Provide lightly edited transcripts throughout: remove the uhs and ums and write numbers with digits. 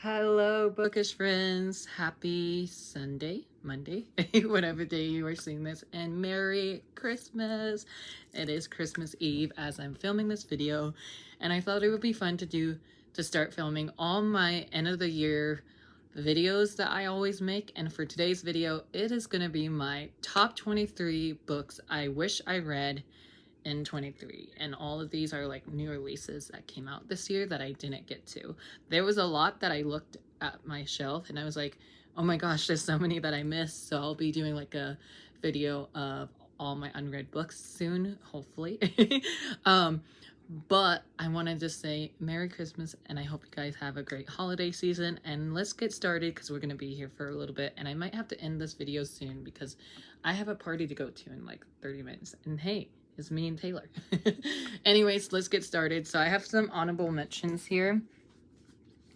Hello, bookish friends. Happy Sunday, Monday, whatever day you are seeing this, and Merry Christmas. It is Christmas Eve as I'm filming this video, and I thought it would be fun to start filming all my end of the year videos that I always make. And for today's video, it is going to be my top 23 books I wish I read in 23, and all of these are like new releases that came out this year that I didn't get to. There was a lot that I looked at my shelf and I was like, oh my gosh, there's so many that I missed. So I'll be doing like a video of all my unread books soon, hopefully. But I wanted to say Merry Christmas, and I hope you guys have a great holiday season, and let's get started because we're going to be here for a little bit, and I might have to end this video soon because I have a party to go to in like 30 minutes, and hey, it's me and Taylor. Anyways, let's get started. So I have some honorable mentions here.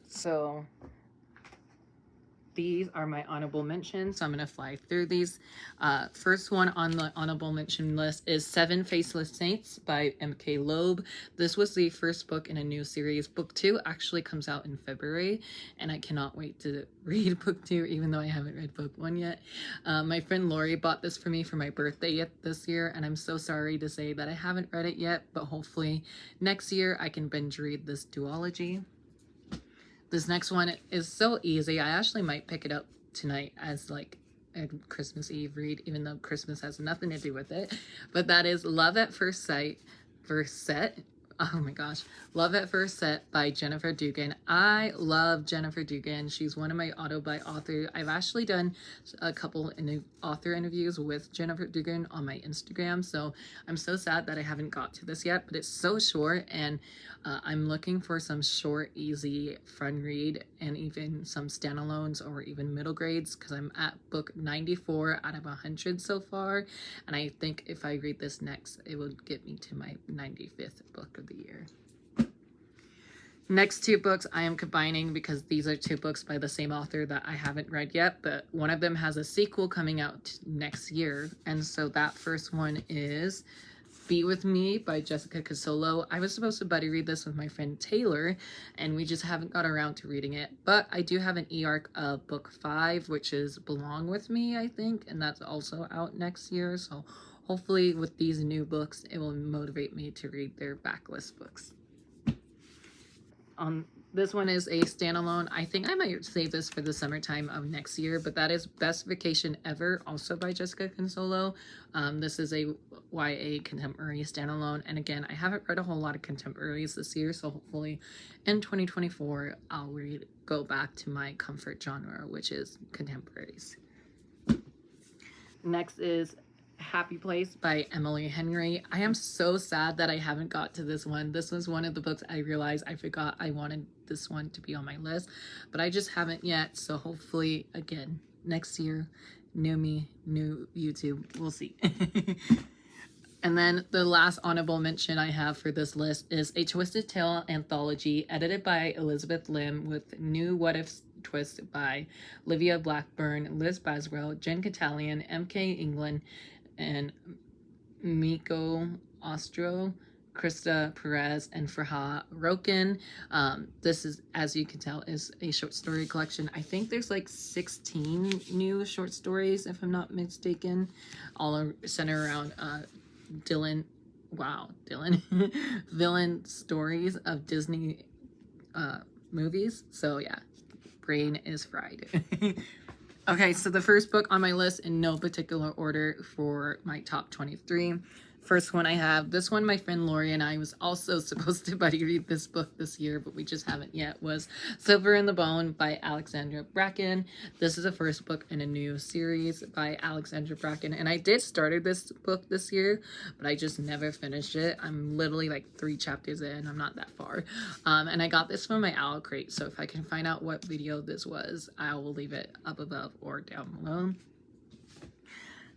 So these are my honorable mentions. So I'm going to fly through these. First one on the honorable mention list is Seven Faceless Saints by M.K. Loeb. This was the first book in a new series. Book 2 actually comes out in February, and I cannot wait to read book 2, even though I haven't read book 1 yet. My friend Lori bought this for me for my birthday this year, and I'm so sorry to say that I haven't read it yet, but hopefully next year I can binge read this duology. This next one is so easy. I actually might pick it up tonight as like a Christmas Eve read, even though Christmas has nothing to do with it. But that is Love at First Sight, First Set. Oh my gosh. Love at First Set by Jennifer Dugan. I love Jennifer Dugan. She's one of my author. I've actually done a couple author interviews with Jennifer Dugan on my Instagram. So I'm so sad that I haven't got to this yet, but it's so short, and I'm looking for some short, easy, fun read, and even some standalones or even middle grades, because I'm at book 94 out of 100 so far. And I think if I read this next, it will get me to my 95th book of the year. Next two books I am combining because these are two books by the same author that I haven't read yet, but one of them has a sequel coming out next year. And so that first one is Be With Me by Jessica Cassolo. I was supposed to buddy read this with my friend Taylor, and we just haven't got around to reading it. But I do have an e-arc of book 5, which is Belong With Me, I think, and that's also out next year. So hopefully with these new books, it will motivate me to read their backlist books. This one is a standalone. I think I might save this for the summertime of next year, but that is Best Vacation Ever, also by Jessica Cassolo. This is a YA contemporary standalone, and again, I haven't read a whole lot of contemporaries this year, so hopefully in 2024 I'll go back to my comfort genre, which is contemporaries. Next is Happy Place by Emily Henry. I am so sad that I haven't got to this one. This was one of the books I realized I forgot I wanted this one to be on my list, but I just haven't yet. So hopefully, again, next year, new me, new YouTube, we'll see. And then the last honorable mention I have for this list is A Twisted Tale anthology, edited by Elizabeth Lim, with new What If twist by Livia Blackburn, Liz Baswell, Jen Catalian, M.K. England, and Miko Ostro, Krista Perez, and Farha Roken. This is, as you can tell, is a short story collection. I think there's like 16 new short stories, if I'm not mistaken, all centered around Dylan villain stories of Disney movies. So yeah, brain is fried. Okay, so the first book on my list, in no particular order for my top 23. First one I have, this one my friend Lori and I was also supposed to buddy read this book this year, but we just haven't yet, was Silver in the Bone by Alexandra Bracken. This is the first book in a new series by Alexandra Bracken, and I did started this book this year, but I just never finished it. I'm literally like 3 chapters in, I'm not that far. And I got this from my Owl Crate, so if I can find out what video this was, I will leave it up above or down below.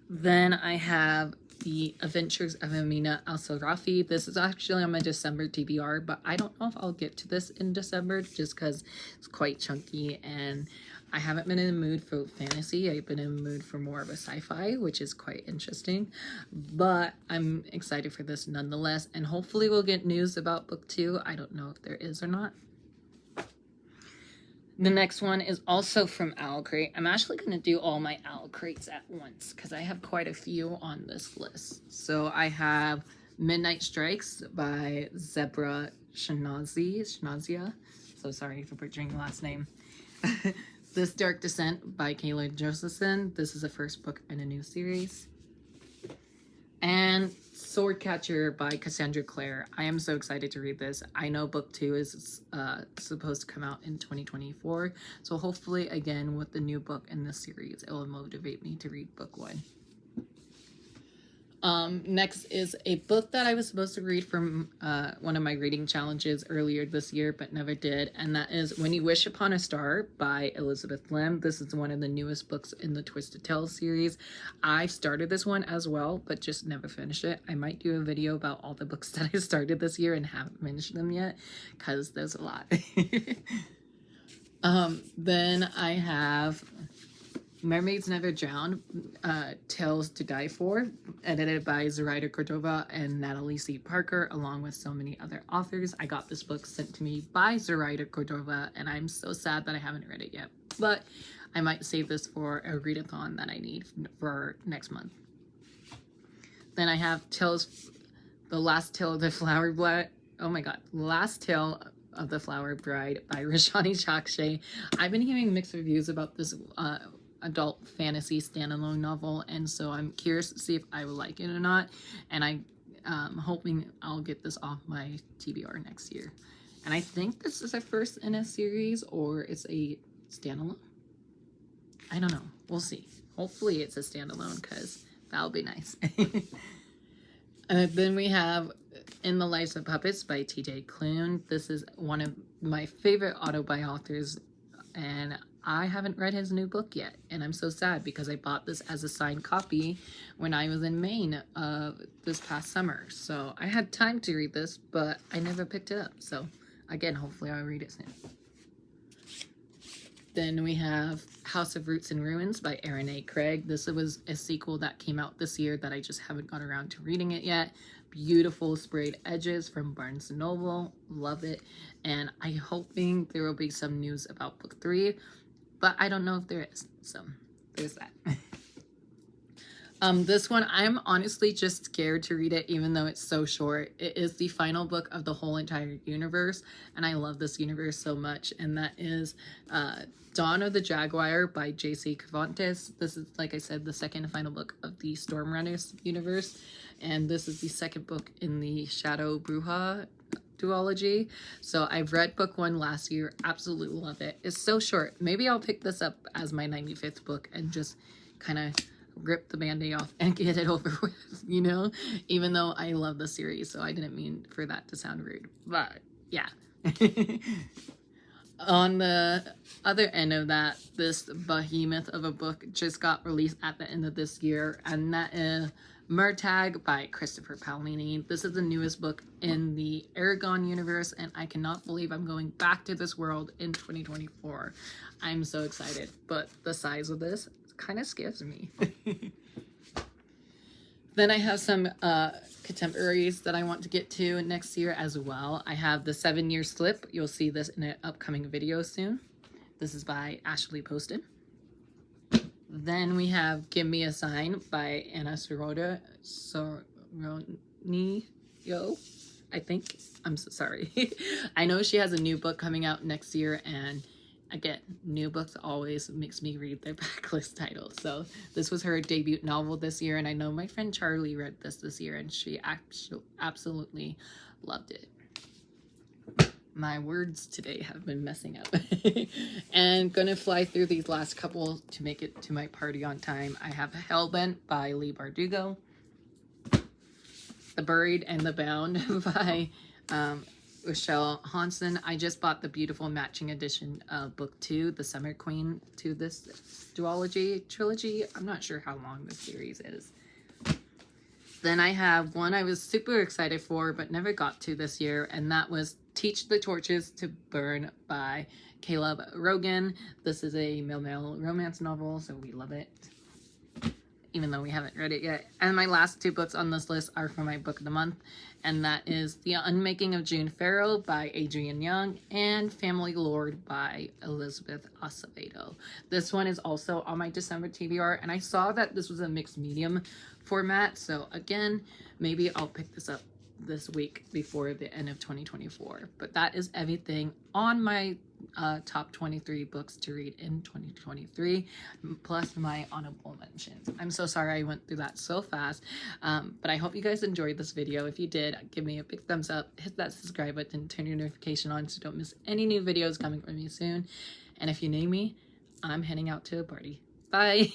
Then I have The Adventures of Amina Al-Sarafi. This is actually on my December TBR, but I don't know if I'll get to this in December just because it's quite chunky and I haven't been in the mood for fantasy. I've been in the mood for more of a sci-fi, which is quite interesting, but I'm excited for this nonetheless, and hopefully we'll get news about book 2. I don't know if there is or not. The next one is also from Owl Crate. I'm actually going to do all my Owl Crates at once because I have quite a few on this list. So I have Midnight Strikes by Zebra Shanazia. So sorry for butchering the last name. This Dark Descent by Kayla Josephson. This is the first book in a new series. And Swordcatcher by Cassandra Clare. I am so excited to read this. I know book 2 is supposed to come out in 2024. So hopefully, again, with the new book in this series, it will motivate me to read book 1. Next is a book that I was supposed to read from one of my reading challenges earlier this year, but never did. And that is When You Wish Upon a Star by Elizabeth Lim. This is one of the newest books in the Twisted Tales series. I've started this one as well, but just never finished it. I might do a video about all the books that I started this year and haven't finished them yet, because there's a lot. Then I have Mermaids Never Drown, Tales to Die For, edited by Zoraida Cordova and Natalie C. Parker, along with so many other authors. I got this book sent to me by Zoraida Cordova, and I'm so sad that I haven't read it yet. But I might save this for a readathon that I need for next month. Then I have The Last Tale of the Flower Bride. Oh my god, Last Tale of the Flower Bride by Rashani Chakshay. I've been hearing mixed reviews about this adult fantasy standalone novel, and so I'm curious to see if I will like it or not, and I'm hoping I'll get this off my TBR next year. And I think this is a first in a series, or it's a standalone. I don't know, we'll see. Hopefully it's a standalone, because that'll be nice. Then we have In the Lives of Puppets by TJ Klune. This is one of my favorite auto-buy authors, and I haven't read his new book yet, and I'm so sad because I bought this as a signed copy when I was in Maine this past summer. So I had time to read this, but I never picked it up. So again, hopefully I'll read it soon. Then we have House of Roots and Ruins by Erin A. Craig. This was a sequel that came out this year that I just haven't got around to reading it yet. Beautiful sprayed edges from Barnes & Noble. Love it. And I'm hoping there will be some news about book 3. But I don't know if there is, so there's that. This one, I'm honestly just scared to read it, even though it's so short. It is the final book of the whole entire universe, and I love this universe so much, and that is Dawn of the Jaguar by J.C. Cervantes. This is, like I said, the second and final book of the Stormrunners universe, and this is the second book in the Shadow Bruja duology. So I've read book 1 last year, absolutely love it. It's so short. Maybe I'll pick this up as my 95th book and just kind of rip the band-aid off and get it over with, you know, even though I love the series, so I didn't mean for that to sound rude, but yeah. On the other end of that, this behemoth of a book just got released at the end of this year, and that is Murtagh by Christopher Paolini. This is the newest book in the Eragon universe, and I cannot believe I'm going back to this world in 2024. I'm so excited, but the size of this kind of scares me. Then I have some contemporaries that I want to get to next year as well. I have The 7-Year Slip. You'll see this in an upcoming video soon. This is by Ashley Poston. Then we have Give Me a Sign by Anna Soroniyo, I think. I'm so sorry. I know she has a new book coming out next year, and again, new books always makes me read their backlist titles. So this was her debut novel this year, and I know my friend Charlie read this year, and she absolutely loved it. My words today have been messing up. And gonna fly through these last couple to make it to my party on time. I have Hellbent by Leigh Bardugo. The Buried and the Bound by Rochelle Hanson. I just bought the beautiful matching edition of book 2, The Summer Queen, to this duology trilogy. I'm not sure how long the series is. Then I have one I was super excited for but never got to this year, and that was Teach the Torches to Burn by Caleb Rogan. This is a male romance novel, so we love it. even though we haven't read it yet. And my last two books on this list are for my book of the month, and that is The Unmaking of June Farrow by Adrienne Young and Family Lord by Elizabeth Acevedo. This one is also on my December TBR, and I saw that this was a mixed medium format, so again, maybe I'll pick this up this week before the end of 2024. But that is everything on my top 23 books to read in 2023, plus my honorable mentions. I'm so sorry I went through that so fast, but I hope you guys enjoyed this video. If you did, give me a big thumbs up, hit that subscribe button, turn your notification on so don't miss any new videos coming from me soon. And if you need me, I'm heading out to a party. Bye.